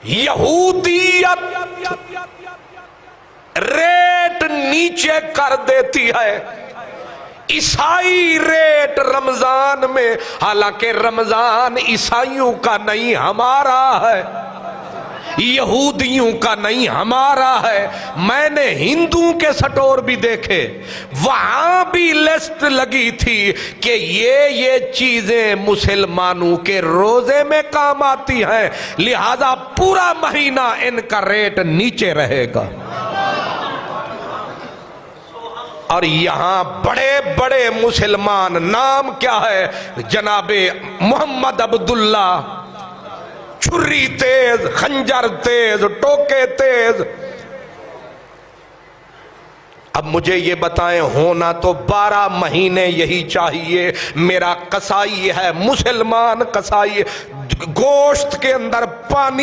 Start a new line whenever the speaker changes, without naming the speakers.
یہودیت ریٹ نیچے کر دیتی ہے، عیسائی ریٹ رمضان میں، حالانکہ رمضان عیسائیوں کا نہیں ہمارا ہے، یہودیوں کا نہیں ہمارا ہے۔ میں نے ہندوؤں کے سٹور بھی دیکھے، وہاں بھی لسٹ لگی تھی کہ یہ چیزیں مسلمانوں کے روزے میں کام آتی ہیں، لہذا پورا مہینہ ان کا ریٹ نیچے رہے گا۔ اور یہاں بڑے بڑے مسلمان، نام کیا ہے؟ جناب محمد عبداللہ، چھری تیز، خنجر تیز، ٹوکے تیز۔ اب مجھے یہ بتائیں، ہونا تو 12 مہینے یہی چاہیے۔ میرا قصائی ہے، مسلمان قصائی، گوشت کے اندر پانی